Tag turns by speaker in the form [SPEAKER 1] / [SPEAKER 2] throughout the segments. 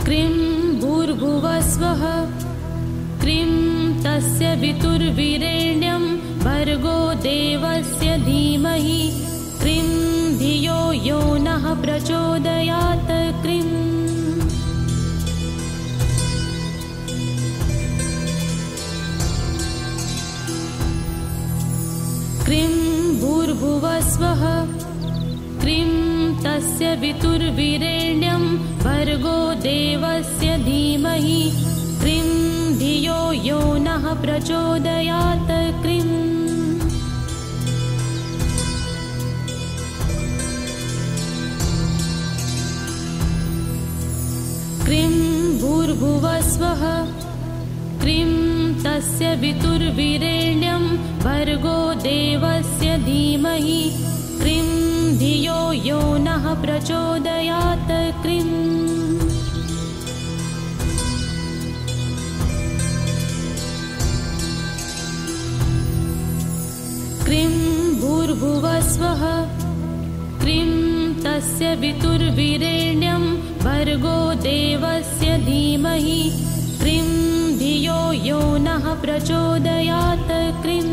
[SPEAKER 1] cream भूर्भुवस्वः cream तस्य वितुर्वीरेण्यं भर्गो देवस्य धीमहि क्रीं धियो यो नः प्रचोदयात् क्रीं क्रीं भूर्भुवस्वः क्रीं तस्य वितुर्वीरेण्यं भर्गो देवस्य धीमहि क्रीं धियो यो नः प्रचोदयात् क्रीं क्रीं भूर्भुवस्वः क्रीं तस्य वितुर्वीरेण्यं भर्गो देवस्य धीमहि क्रीं धियो यो नः प्रचोदयात् क्रीं क्रीं भूर्भुवस्वः क्रीं तस्य वितुर्वीरेण्यं भर्गो देवस्य धीमहि क्रीं धियो यो नः प्रचोदयात् क्रीं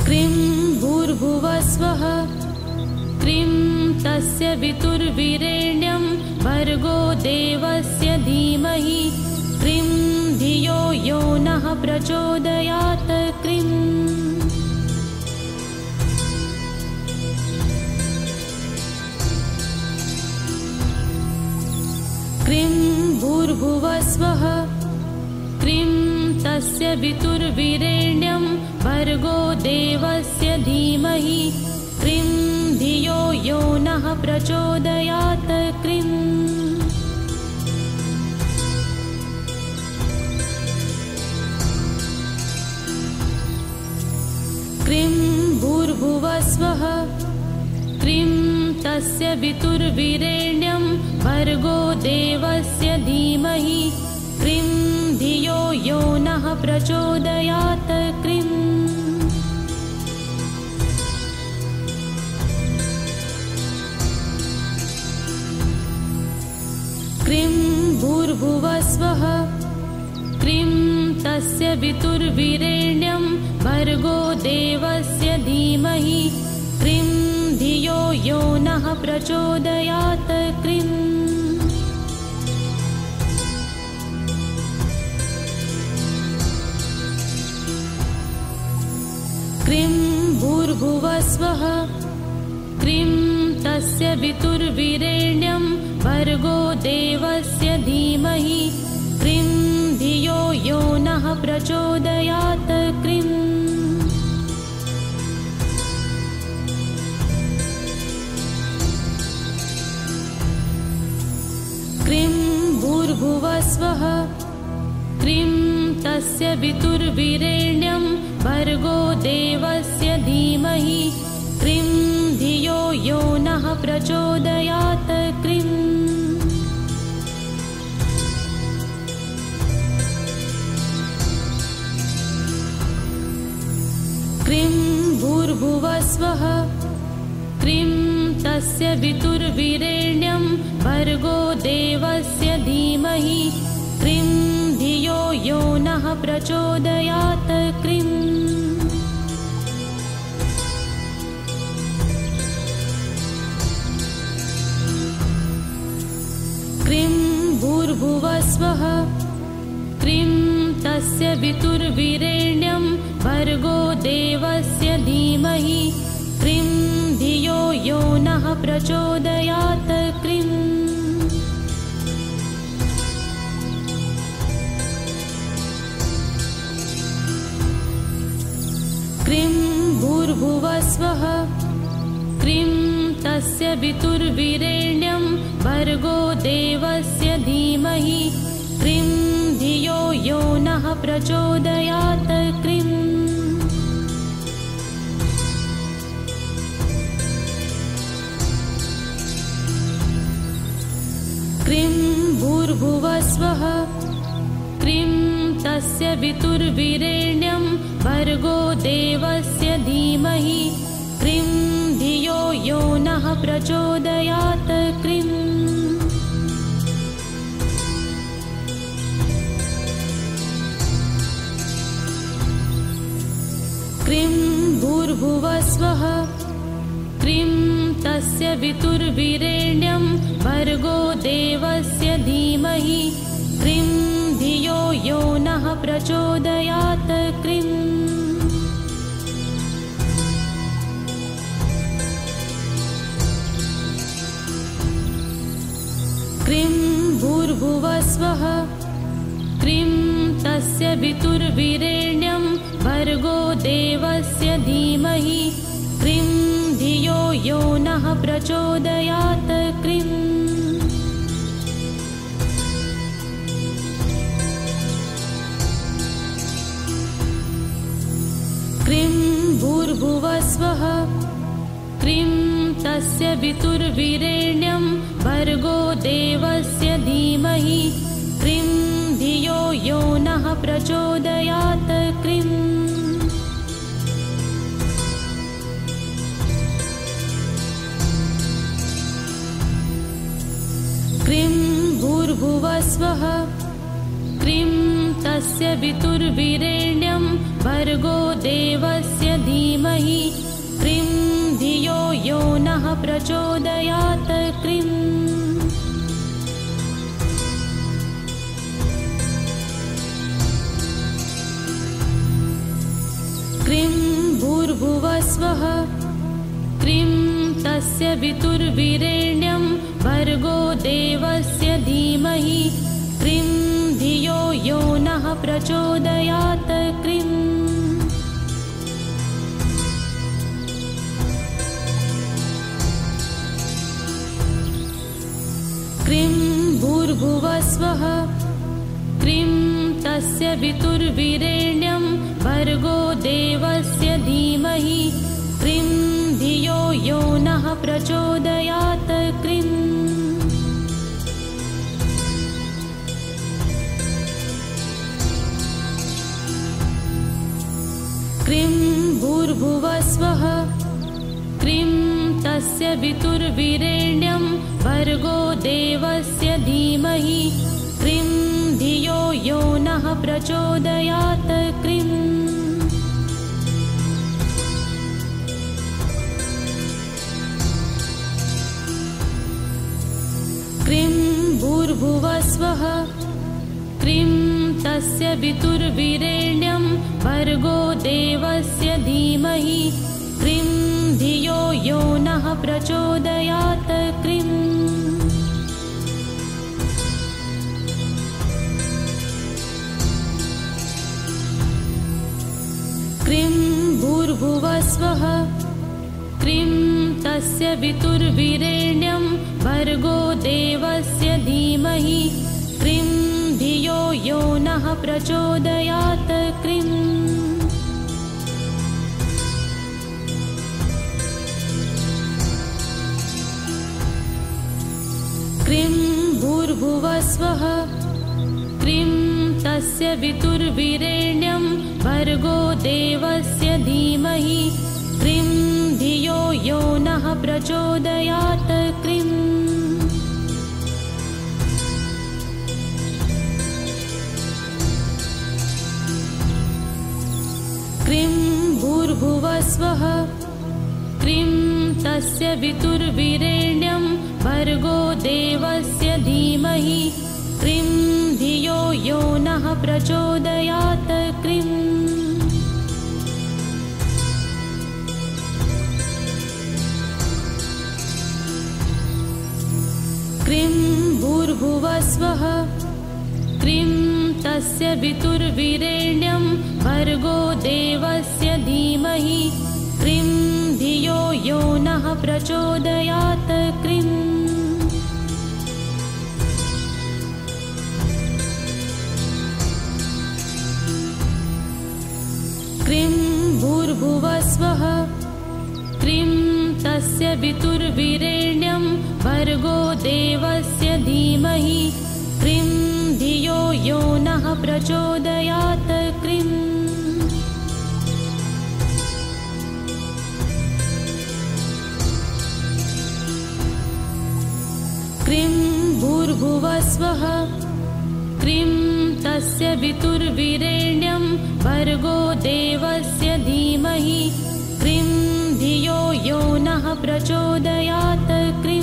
[SPEAKER 1] क्रीं भूर्भुवस्वः क्रीं तस्य वितुर्वीरेण्यं भर्गो देवस्य धीमहि क्रीं धियो यो नः प्रचोदयात् क्रीं क्रीं भूर्भुवस्वः क्रीं तस्य वितुर्वीरेण्यं भर्गो देवस्य धीमहि क्रीं धियो यो नः प्रचोदयात् क्रीं क्रीं भूर्भुवस्वः क्रीं तस्य वितुर्वीरेण्यं भर्गो देवस्य धीमहि क्रीं धियो यो नः प्रचोदयात् क्रीं क्रीं भूर्भुवस्वः क्रीं तस्य वितुर्वीरेण्यं भर्गो देवस्य धीमहि क्रीं धियो यो नः प्रचोदयात् क्रीं क्रीं भूर्भुवस्वः क्रीं तस्य वितुर्वीरेण्यं भर्गो देवस्य धीमहि क्रीं धियो यो नः प्रचोदयात् क्रीं क्रीं भूर्भुवस्वः क्रीं तस्य वितुर्वीरेण्यं भर्गो देवस्य धीमहि क्रीं धियो यो नः प्रचोदयात् क्रीं क्रीं भूर्भुवस्वः क्रीं तस्य वितुर्वीरेण्यं भर्गो देवस्य धीमहि क्रीं धियो यो नः प्रचोदयात् क्रीं क्रीं भूर्भुवस्वः क्रीं तस्य वितुर्वीरेण्यं भर्गो देवस्य धीमहि क्रीं धियो यो नः प्रचोदयात् क्रीं क्रीं भूर्भुवस्वः क्रीं तस्य वितुर्वीरेण्यं भर्गो देवस्य धीमहि क्रीं धियो यो नः प्रचोदयात् क्रीं क्रीं भूर्भुवस्वः क्रीं तस्य वितुर्वीरेण्यं भर्गो देवस्य धीमहि क्रीं धियो यो नः प्रचोदयात् क्रीं क्रीं भूर्भुवस्वः क्रीं तस्य वितुर्वीरेण्यं भर्गो देवस्य धीमहि क्रीं धियो यो नः प्रचोदयात् क्रीं क्रीं भूर्भुवस्वः क्रीं तस्य वितुर्वीरेण्यं भर्गो देवस्य धीमहि क्रीं धियो यो नः प्रचोदयात् क्रीं क्रीं भूर्भुवस्वः क्रीं तस्य वितुर्वीरेण्यं भर्गो देवस्य धीमहि क्रीं धियो यो नः प्रचोदयात् क्रीं क्रीं भूर्भुवस्वः क्रीं तस्य वितुर्वीरेण्यं भर्गो देवस्य धीमहि क्रीं धियो यो नः प्रचोदयात् क्रीं क्रीं भूर्भुवस्वः क्रीं तस्य वितुर्वीरेण्यं भर्गो देवस्य धीमहि क्रीं धियो यो नः प्रचोदयात् क्रीं क्रीं भूर्भुवस्वः क्रीं तस्य वितुर्वीरेण्यं भर्गो देवस्य धीमहि क्रीं धियो यो नः प्रचोदयात् क्रीं क्रीं भूर्भुवस्वः क्रीं तस्य वितुर्वीरेण्यं भर्गो देवस्य धीमहि क्रीं धियो यो नः प्रचोदयात् क्रीं क्रीं भूर्भुवस्वः क्रीं तस्य वितुर्वीरेण्यं भर्गो देवस्य धीमहि क्रीं धियो यो नः प्रचोदयात् क्रीं क्रीं भूर्भुवस्वः क्रीं तस्य वितुर्वीरेण्यं भर्गो देवस्य धीमहि क्रीं धियो यो नः प्रचोदयात् क्रीं क्रीं भूर्भुवस्वः क्रीं तस्य वितुर्वीरेण्यं भर्गो देवस्य धीमहि क्रीं धियो यो नः प्रचोदयात् क्रीं क्रीं भूर्भुवस्वः क्रीं तस्य वितुर्वीरेण्यं भर्गो देवस्य धीमहि क्रीं धियो यो नः प्रचोदयात् क्रीं क्रीं भूर्भुवस्वः क्रीं तस्य वितुर्वीरेण्यं भर्गो देवस्य धीमहि क्रीं धियो यो नः प्रचोदयात् क्रीं क्रीं भूर्भुवस्वः क्रीं तस्य वितुर्वीरेण्यं भर्गो देवस्य धीमहि क्रीं धियो यो नः प्रचोदयात् क्रीं भूर्भुवस्वः क्रीं तस्य वितुर्वीरेण्यं भर्गो देवस्य धीमहि क्रीं धियो यो नः प्रचोदयात् क्रीं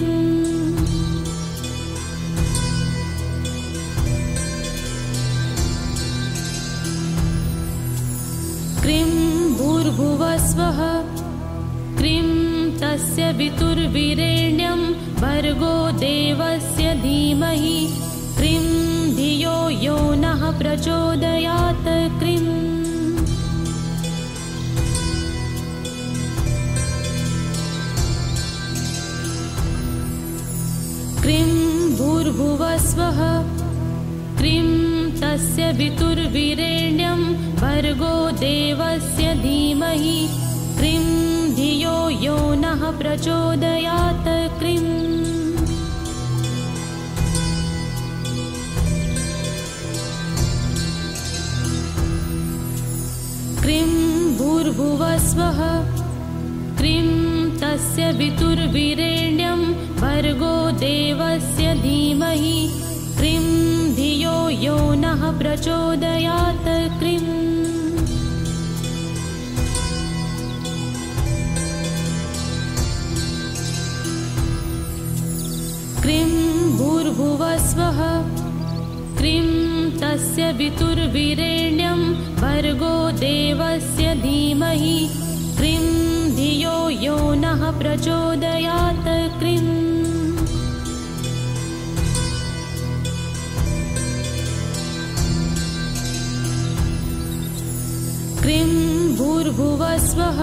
[SPEAKER 1] क्रीं भूर्भुवस्वः क्रीं तस्य वितुर्वीरेण्यं भर्गो देवस्य धीमहि क्रीं धियो यो नः प्रचोदयात् क्रीं क्रीं भूर्भुवस्वः क्रीं तस्य वितुर्वीरेण्यं भर्गो देवस्य धीमहि क्रीं धियो यो नः प्रचोदयात् क्रीं क्रीं भूर्भुवस्वः क्रीं तस्य वितुर्वीरेण्यं भर्गो देवस्य धीमहि क्रीं धियो यो नः प्रचोदयात् क्रीं क्रीं भूर्भुवस्वः क्रीं तस्य वितुर्वीरेण्यं भर्गो देवस्य धीमहि क्रीं धियो यो नः प्रचोदयात् क्रीं क्रीं भूर्भुवस्वः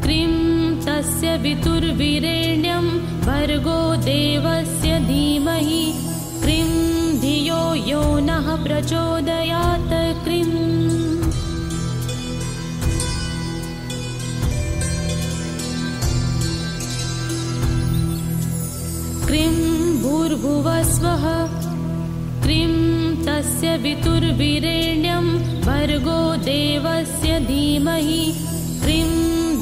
[SPEAKER 1] क्रीं तस्य वितुर्वीरेण्यं भर्गो देवस्य धीमहि क्रीं धियो यो नः प्रचोदयात् क्रीं क्रीं भूर्भुवस्वः क्रीं तस्य वितुर्वीरेण्यं भर्गो देवस्य धीमहि क्रीं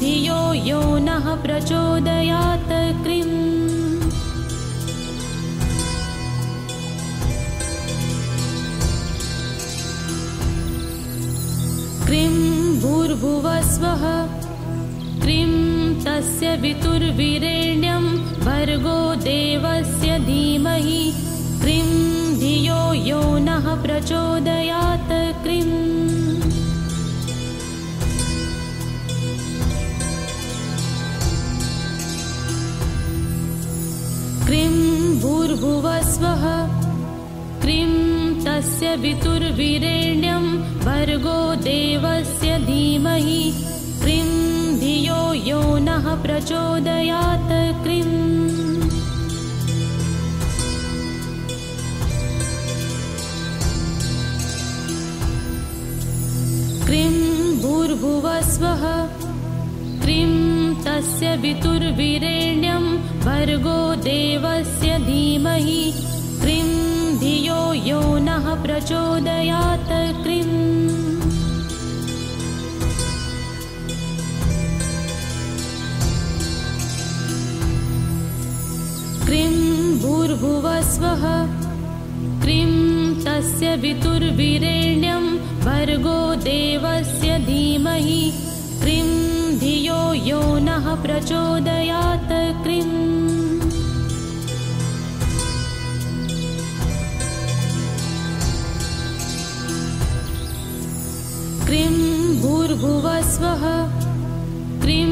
[SPEAKER 1] धियो यो नः प्रचोदयात् क्रीं क्रीं भूर्भुवस्वः क्रीं तस्य वितुर्वीरेण्यं भर्गो देवस्य धीमहि क्रीं धियो यो नः प्रचोदयात् क्रीं क्रीं भूर्भुवस्वः क्रीं तस्य वितुर्वीरेण्यं भर्गो देवस्य धीमहि क्रीं धियो यो नः प्रचोदयात् क्रीं क्रीं भूर्भुवस्वः क्रीं तस्य वितुर्वीरेण्यं भर्गो देवस्य धीमहि क्रीं धियो यो नः प्रचोदयात् क्रीं क्रीं भूर्भुवस्वः क्रीं तस्य वितुर्वीरेण्यं भर्गो देवस्य धीमहि क्रीं धियो यो नः प्रचोदयात् क्रीं क्रीं भूर्भुवस्वः क्रीं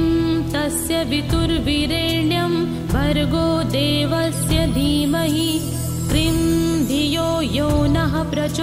[SPEAKER 1] तस्य वितुर्वीरेण्यं भर्गो देवस्य धीमहि क्रीं धियो यो नः प्रचोदयात्